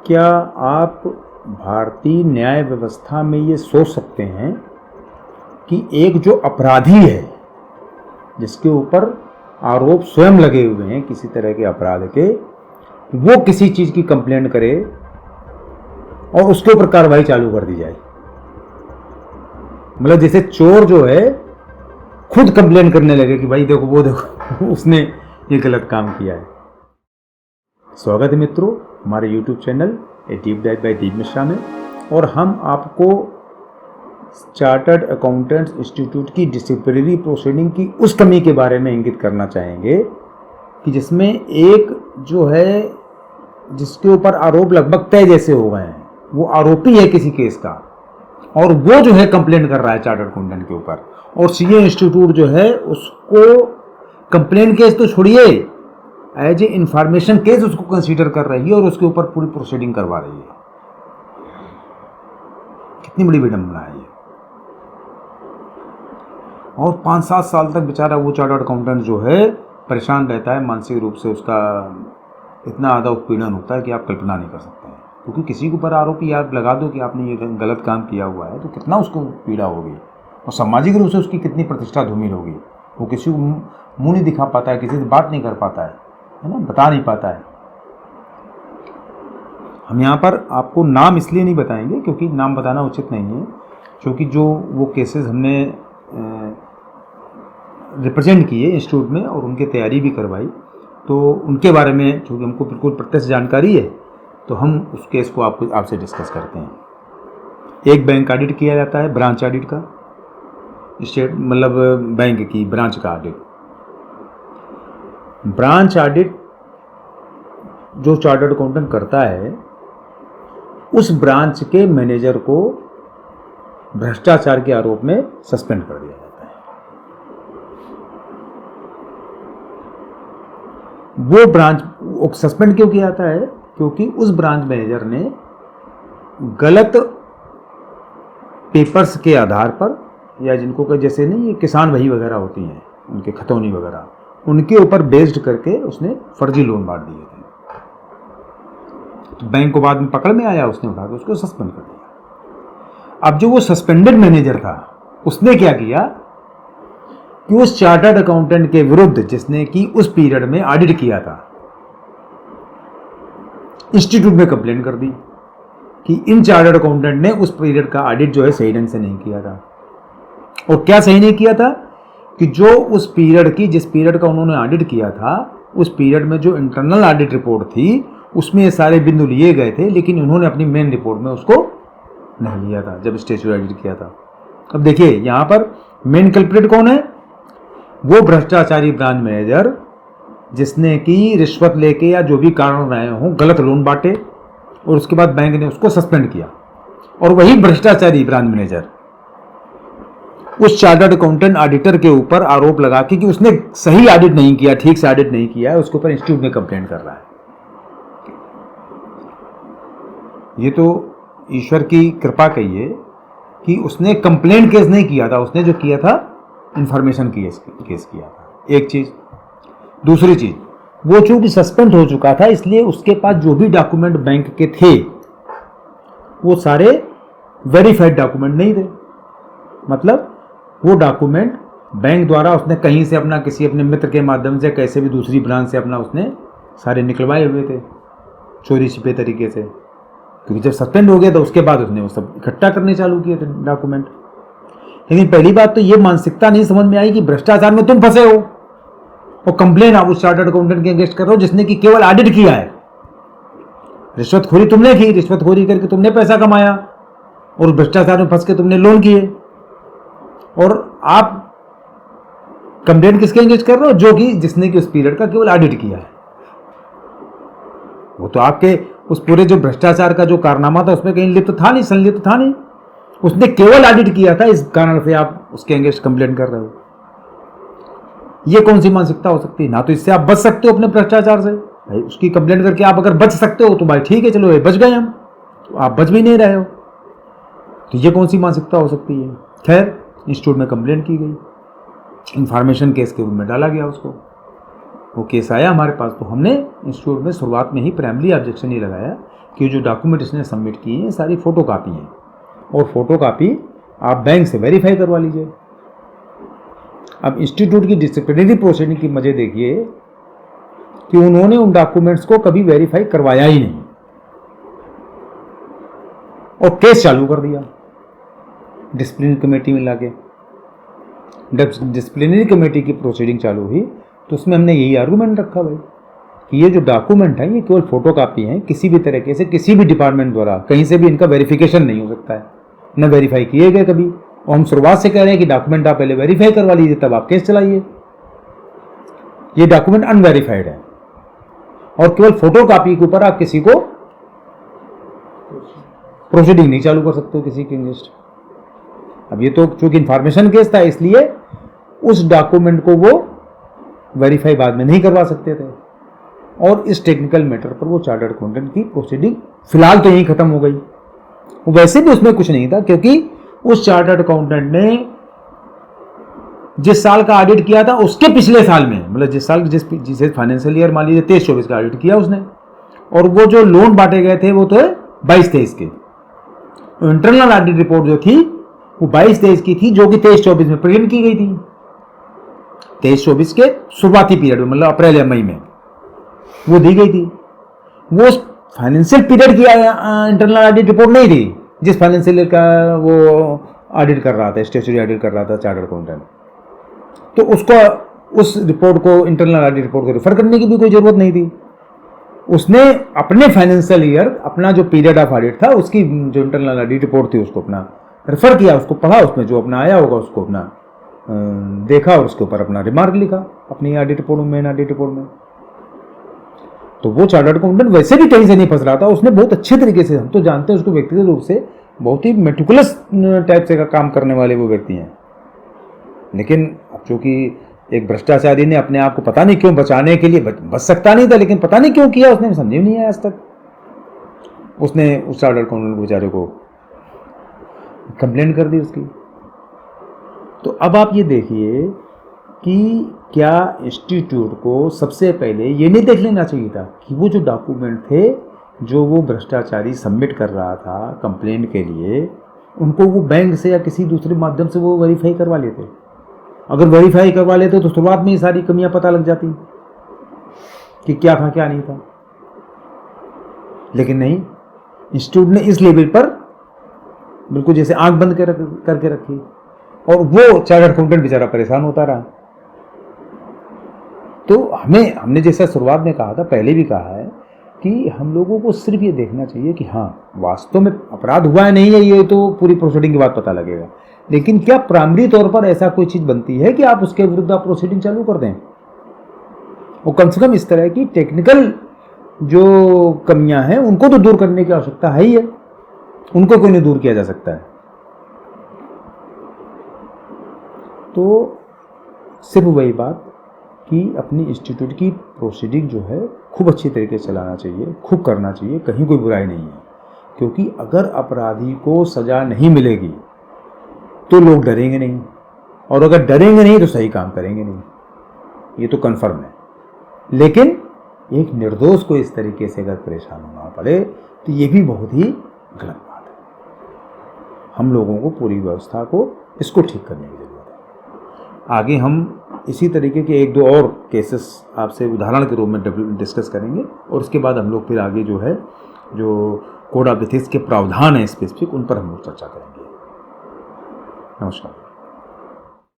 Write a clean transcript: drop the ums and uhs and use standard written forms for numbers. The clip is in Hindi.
क्या आप भारतीय न्याय व्यवस्था में ये सोच सकते हैं कि एक जो अपराधी है, जिसके ऊपर आरोप स्वयं लगे हुए हैं किसी तरह के अपराध के, वो किसी चीज़ की कंप्लेंट करे और उसके ऊपर कार्रवाई चालू कर दी जाए? मतलब जैसे चोर जो है खुद कंप्लेंट करने लगे कि भाई देखो, वो देखो उसने ये गलत काम किया है। स्वागत है मित्रों हमारे YouTube channel a deep dive by Deep Mishra में, और हम आपको चार्टर्ड अकाउंटेंट्स इंस्टीट्यूट की डिसिप्लिनरी प्रोसीडिंग की उस कमी के बारे में इंगित करना चाहेंगे कि जिसमें एक जो है जिसके ऊपर आरोप लगभग तय जैसे हो गए हैं, वो आरोपी है किसी केस का, और वो जो है कंप्लेंट कर रहा है चार्टर्ड अकाउंटेंट के ऊपर, और सीए इंस्टीट्यूट जो है उसको कंप्लेंट केस तो छोड़िए, एज ए इंफॉर्मेशन केस उसको कंसीडर कर रही है और उसके ऊपर पूरी प्रोसीडिंग करवा रही है। कितनी बड़ी विडंबना है ये। और 5-7 साल तक बेचारा वो चार्टर्ड अकाउंटेंट जो है परेशान रहता है, मानसिक रूप से उसका इतना ज़्यादा उत्पीड़न होता है कि आप कल्पना नहीं कर सकते हैं। क्योंकि किसी के ऊपर आरोपी आप लगा दो कि आपने ये गलत काम किया हुआ है, तो कितना उसको पीड़ा होगी और सामाजिक रूप से उसकी कितनी प्रतिष्ठा धूमिल होगी। वो किसी को मुँह नहीं दिखा पाता है, किसी से बात नहीं कर पाता है ना, बता नहीं पाता है। हम यहाँ पर आपको नाम इसलिए नहीं बताएंगे क्योंकि नाम बताना उचित नहीं है, क्योंकि जो वो केसेस हमने रिप्रेजेंट किए इंस्टीट्यूट में और उनकी तैयारी भी करवाई, तो उनके बारे में चूँकि हमको बिल्कुल प्रत्यक्ष जानकारी है, तो हम उस केस को आपसे डिस्कस करते हैं। एक बैंक ऑडिट किया जाता है, ब्रांच ऑडिट का, स्टेट मतलब बैंक की ब्रांच का ऑडिट। ब्रांच ऑडिट जो चार्टर्ड अकाउंटेंट करता है, उस ब्रांच के मैनेजर को भ्रष्टाचार के आरोप में सस्पेंड कर दिया जाता है। वो ब्रांच सस्पेंड क्यों किया जाता है? क्योंकि उस ब्रांच मैनेजर ने गलत पेपर्स के आधार पर, या जिनको जैसे नहीं ये किसान भाई वगैरह होती हैं, उनके खतौनी वगैरह, उनके ऊपर बेस्ड करके उसने फर्जी लोन बांट दिए थे। तो बैंक को बाद में पकड़ में आया, उसने उठा के उसको सस्पेंड कर दिया। अब जो वो सस्पेंडेड मैनेजर था, उसने क्या किया कि उस चार्टर्ड अकाउंटेंट के विरुद्ध, जिसने कि उस पीरियड में ऑडिट किया था, इंस्टीट्यूट में कंप्लेंट कर दी कि इन चार्टर्ड अकाउंटेंट ने उस पीरियड का ऑडिट जो है सही ढंग से नहीं किया था। और क्या सही नहीं किया था कि जो उस पीरियड की, जिस पीरियड का उन्होंने ऑडिट किया था, उस पीरियड में जो इंटरनल ऑडिट रिपोर्ट थी उसमें ये सारे बिंदु लिए गए थे, लेकिन उन्होंने अपनी मेन रिपोर्ट में उसको नहीं लिया था जब स्टैट्यूटरी ऑडिट किया था। अब देखिए यहाँ पर मेन कल्प्रिट कौन है? वो भ्रष्टाचारी ब्रांच मैनेजर जिसने कि रिश्वत लेके या जो भी कारण रहे हों गलत लोन बांटे, और उसके बाद बैंक ने उसको सस्पेंड किया। और वही भ्रष्टाचारी ब्रांच मैनेजर उस चार्टर्ड अकाउंटेंट ऑडिटर के ऊपर आरोप लगा कि उसने सही ऑडिट नहीं किया, ठीक से ऑडिट नहीं किया है, उसके ऊपर इंस्टीट्यूट में कंप्लेंट कर रहा है। ये तो ईश्वर की कृपा कहिए कि उसने कंप्लेंट केस नहीं किया था, उसने जो किया था इंफॉर्मेशन केस किया था। एक चीज। दूसरी चीज, वो चूंकि सस्पेंड हो चुका था, इसलिए उसके पास जो भी डॉक्यूमेंट बैंक के थे वो सारे वेरीफाइड डॉक्यूमेंट नहीं थे। मतलब वो डॉक्यूमेंट बैंक द्वारा उसने कहीं से अपना, किसी अपने मित्र के माध्यम से, कैसे भी दूसरी ब्रांच से अपना उसने सारे निकलवाए हुए थे चोरी छिपे तरीके से। क्योंकि जब सस्पेंड हो गया तो उसके बाद उसने वो सब इकट्ठा करने चालू किए थे डॉक्यूमेंट। लेकिन पहली बात तो ये मानसिकता नहीं समझ में आई कि भ्रष्टाचार में तुम फंसे हो और कंप्लेन आप उस चार्टर्ड अकाउंटेंट के अगेंस्ट कर रहे हो जिसने कि केवल ऑडिट किया है। रिश्वतखोरी तुमने की, रिश्वतखोरी करके तुमने पैसा कमाया और भ्रष्टाचार में फंस के तुमने लोन किए, और आप कंप्लेंट किसके अगेंस्ट कर रहे हो? जो कि जिसने कि उस पीरियड का केवल ऑडिट किया है। वो तो आपके उस पूरे जो भ्रष्टाचार का जो कारनामा था उसमें कहीं लिप्त था नहीं, संलिप्त था नहीं, उसने केवल ऑडिट किया था, इस कारण से आप उसके अगेंस्ट कंप्लेंट कर रहे हो। ये कौन सी मानसिकता हो सकती है? ना तो इससे आप बच सकते हो अपने भ्रष्टाचार से, भाई उसकी कंप्लेंट करके आप अगर बच सकते हो तो भाई ठीक है, चलो भाई बच गए हम, तो आप बच भी नहीं रहे हो, तो ये कौन सी मानसिकता हो सकती है? खैर, इंस्टीट्यूट में कंप्लेंट की गई, इंफॉर्मेशन केस के रूप में डाला गया उसको, वो केस आया हमारे पास, तो हमने इंस्टीट्यूट में शुरुआत में ही प्राइमरी ऑब्जेक्शन ये लगाया कि जो डॉक्यूमेंट इसने सबमिट किए हैं सारी फ़ोटो कापी हैं, और फ़ोटो कापी आप बैंक से वेरीफाई करवा लीजिए। अब इंस्टीट्यूट की डिसिप्लिनरी प्रोसीडिंग की मजे देखिए कि उन्होंने उन डॉक्यूमेंट्स को कभी वेरीफाई करवाया ही नहीं और केस चालू कर दिया डिसिप्लिनरी कमेटी में लाके। डिसिप्लिनरी कमेटी की प्रोसीडिंग चालू हुई तो उसमें हमने यही आर्गूमेंट रखा भाई कि ये जो डॉक्यूमेंट है ये केवल फोटो कापी हैं, किसी भी तरीके से किसी भी डिपार्टमेंट द्वारा कहीं से भी इनका वेरिफिकेशन नहीं हो सकता है, न वेरीफाई किए गए कभी। और हम शुरुआत से कह रहे हैं कि डॉक्यूमेंट आप पहले वेरीफाई करवा लीजिए तब आप केस चलाइए। ये डॉक्यूमेंट अनवेरीफाइड है और केवल फोटो कापी के ऊपर आप किसी को प्रोसीडिंग नहीं चालू कर सकते हो किसी के अगेंस्ट। अब ये तो चूंकि इंफॉर्मेशन केस था इसलिए उस डॉक्यूमेंट को वो वेरीफाई बाद में नहीं करवा सकते थे, और इस टेक्निकल मैटर पर वो चार्टर्ड अकाउंटेंट की प्रोसीडिंग फिलहाल तो यहीं खत्म हो गई। वैसे भी उसमें कुछ नहीं था क्योंकि उस चार्टर्ड अकाउंटेंट ने जिस साल का ऑडिट किया था उसके पिछले साल में, मतलब जिसे फाइनेंशियल ईयर मान लीजिए 23-24 का ऑडिट किया उसने, और वो जो लोन बांटे गए थे वो तो 22-23 के। इंटरनल ऑडिट रिपोर्ट जो थी वो 22-23 की थी जो कि 23-24 में प्रेजेंट की गई थी। 23-24 के शुरुआती पीरियड में, मतलब अप्रैल या मई में वो दी गई थी। वो फाइनेंशियल पीरियड की इंटरनल ऑडिट रिपोर्ट नहीं थी जिस फाइनेंशियल ईयर का वो ऑडिट कर रहा था, स्टेचुटरी ऑडिट कर रहा था चार्टर्ड अकाउंटेंट। तो उसको उस रिपोर्ट को इंटरनल ऑडिट रिपोर्ट को रेफर करने की भी कोई जरूरत नहीं थी। उसने अपने फाइनेंशियल ईयर अपना जो पीरियड ऑफ ऑडिट था उसकी जो इंटरनल ऑडिट रिपोर्ट थी उसको अपना रेफर किया, उसको पढ़ा, उसमें जो अपना आया होगा उसको अपना देखा और उसके ऊपर अपना रिमार्क लिखा अपनी ऑडिट रिपोर्ट में, मेन ऑडिट रिपोर्ट में। तो वो चार्टर्ड अकाउंटेंट वैसे भी कहीं से नहीं फंस रहा था, उसने बहुत अच्छे तरीके से, हम तो जानते हैं उसको व्यक्तिगत रूप से, बहुत ही मेटिकुलस टाइप से का काम करने वाले वो व्यक्ति हैं। लेकिन अब चूंकि एक भ्रष्टाचारी ने अपने आप को पता नहीं क्यों बचाने के लिए बच सकता नहीं था, लेकिन पता नहीं क्यों किया उसने, समझ नहीं आया आज तक। उसने उस चार्टर्ड अकाउंटेंट बेचारे को कंप्लेंट कर दी उसकी। तो अब आप ये देखिए कि क्या इंस्टीट्यूट को सबसे पहले ये नहीं देख लेना चाहिए था कि वो जो डॉक्यूमेंट थे जो वो भ्रष्टाचारी सबमिट कर रहा था कंप्लेंट के लिए, उनको वो बैंक से या किसी दूसरे माध्यम से वो वेरीफाई करवा लेते। अगर वेरीफाई करवा लेते तो शुरुआत में ही सारी कमियां पता लग जाती कि क्या था क्या नहीं था। लेकिन नहीं, इंस्टीट्यूट ने इस लेवल पर बिल्कुल जैसे आंख बंद करके रखी और वो चार्टर्ड अकाउंटेंट बेचारा परेशान होता रहा। तो हमने जैसा शुरुआत में कहा था, पहले भी कहा है कि हम लोगों को सिर्फ ये देखना चाहिए कि हाँ वास्तव में अपराध हुआ है नहीं है, ये तो पूरी प्रोसीडिंग के बाद पता लगेगा। लेकिन क्या प्राइमरी तौर पर ऐसा कोई चीज़ बनती है कि आप उसके विरुद्ध आप प्रोसीडिंग चालू कर दें? वो कम से कम इस तरह की टेक्निकल जो कमियां हैं उनको तो दूर करने की आवश्यकता है ही है, उनको कोई नहीं दूर किया जा सकता है। तो सिर्फ वही बात कि अपनी इंस्टीट्यूट की प्रोसीडिंग जो है खूब अच्छी तरीके से चलाना चाहिए, खूब करना चाहिए, कहीं कोई बुराई नहीं है। क्योंकि अगर अपराधी को सज़ा नहीं मिलेगी तो लोग डरेंगे नहीं, और अगर डरेंगे नहीं तो सही काम करेंगे नहीं, ये तो कन्फर्म है। लेकिन एक निर्दोष को इस तरीके से अगर परेशान होना पड़े तो ये भी बहुत ही गलत बात है। हम लोगों को पूरी व्यवस्था को इसको ठीक करने की जरूरत है। आगे हम इसी तरीके के 1-2 और केसेस आपसे उदाहरण के रूप में डिस्कस करेंगे, और उसके बाद हम लोग फिर आगे जो है जो कोड ऑफ एथिक्स के प्रावधान हैं स्पेसिफिक, उन पर हम लोग चर्चा करेंगे। नमस्कार।